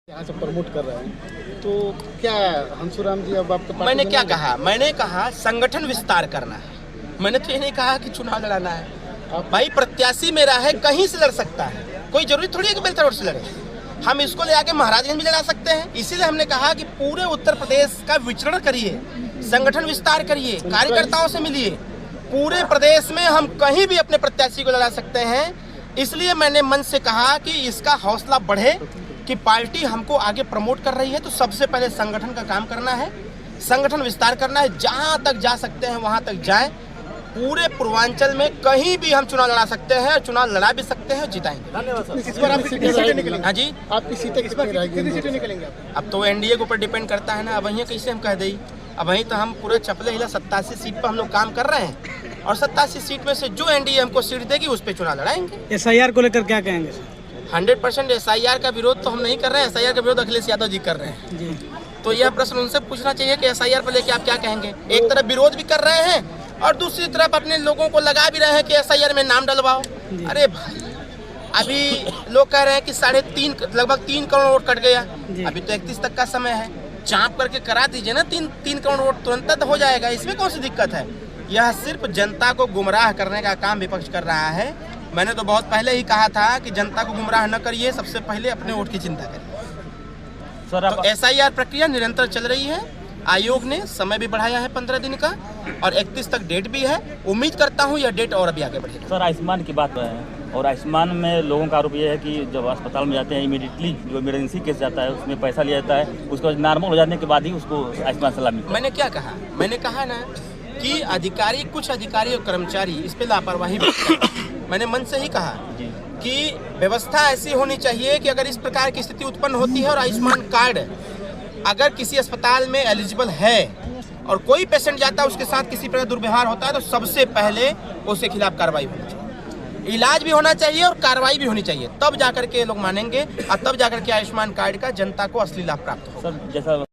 यहाँ से प्रमोट कर रहे हैं, तो क्या हंसुराम जी अब आपके मैंने क्या कहा? मैंने कहा संगठन विस्तार करना है। मैंने तो ये नहीं कहा कि चुनाव लड़ाना है। भाई प्रत्याशी मेरा है, कहीं से लड़ सकता है, कोई जरूरी थोड़ी है कि बेलतर रोड से लड़े। हम इसको ले आके महाराजगंज भी लड़ा सकते हैं। इसीलिए हमने कहा कि पूरे उत्तर प्रदेश का विचरण करिए, संगठन विस्तार करिए, कार्यकर्ताओं से मिलिए। पूरे प्रदेश में हम कहीं भी अपने प्रत्याशी को लड़ा सकते हैं। इसलिए मैंने मन से कहा कि इसका हौसला बढ़े कि पार्टी हमको आगे प्रमोट कर रही है, तो सबसे पहले संगठन का काम करना है, संगठन विस्तार करना है। जहां तक जा सकते हैं वहां तक जाएं। पूरे पूर्वांचल में कहीं भी हम चुनाव लड़ा सकते हैं, चुनाव लड़ा भी सकते हैं, जिताएंगे। इस बार आप कितनी सीटें निकलेंगे? हाँ जी, आपकी सीटें कितनी सीटें निकलेंगे? अब तो एनडीए के ऊपर डिपेंड करता है ना। अब वहीं कैसे हम कह दें? अब वहीं तो हम पूरे चपले हिला 87 सीट पर हम लोग काम कर रहे हैं, और 87 सीट में से जो एनडीए हमको सीट देगी उस पर चुनाव लड़ाएंगे। SIR को लेकर क्या कहेंगे? 100% SIR का विरोध तो हम नहीं कर रहे हैं। SIR का विरोध अखिलेश यादव जी कर रहे हैं जी। तो यह प्रश्न उनसे पूछना चाहिए कि SIR पर लेके आप क्या कहेंगे। एक तरफ विरोध भी कर रहे हैं और दूसरी तरफ अपने लोगों को लगा भी रहे हैं कि SIR में नाम डलवाओ। अरे भाई, अभी लोग कह रहे हैं कि लगभग 3 करोड़ वोट कट गया। अभी तो 31 तक का समय है, चाँप करके करा दीजिए ना। 3 करोड़ वोट तुरंत हो जाएगा, इसमें कौन सी दिक्कत है? यह सिर्फ जनता को गुमराह करने का काम विपक्ष कर रहा है। मैंने तो बहुत पहले ही कहा था कि जनता को गुमराह न करिए, सबसे पहले अपने वोट की चिंता करिए। तो SIR प्रक्रिया निरंतर चल रही है। आयोग ने समय भी बढ़ाया है 15 दिन का, और 31 तक डेट भी है। उम्मीद करता हूँ यह डेट और अभी आगे बढ़ेगा। सर, आयुष्मान की बात है, और आयुष्मान में लोगों का आरोप यह है कि जब अस्पताल में जाते हैं इमीडिएटली जो इमरजेंसी केस जाता है उसमें पैसा लिया जाता है, उसको नॉर्मल हो जाने के बाद ही उसको आयुष्मान सलाह मिलता है। मैंने क्या कहा? मैंने कहा ना कि कुछ अधिकारी और कर्मचारी इस पे लापरवाही बरतते हैं। मैंने मन से ही कहा कि व्यवस्था ऐसी होनी चाहिए कि अगर इस प्रकार की स्थिति उत्पन्न होती है और आयुष्मान कार्ड अगर किसी अस्पताल में एलिजिबल है और कोई पेशेंट जाता है उसके साथ किसी प्रकार दुर्व्यवहार होता है, तो सबसे पहले उसके खिलाफ कार्रवाई होनी चाहिए। इलाज भी होना चाहिए और कार्रवाई भी होनी चाहिए, तब जाकर के लोग मानेंगे और तब जाकर के आयुष्मान कार्ड का जनता को असली लाभ प्राप्त होगा। सर, जैसा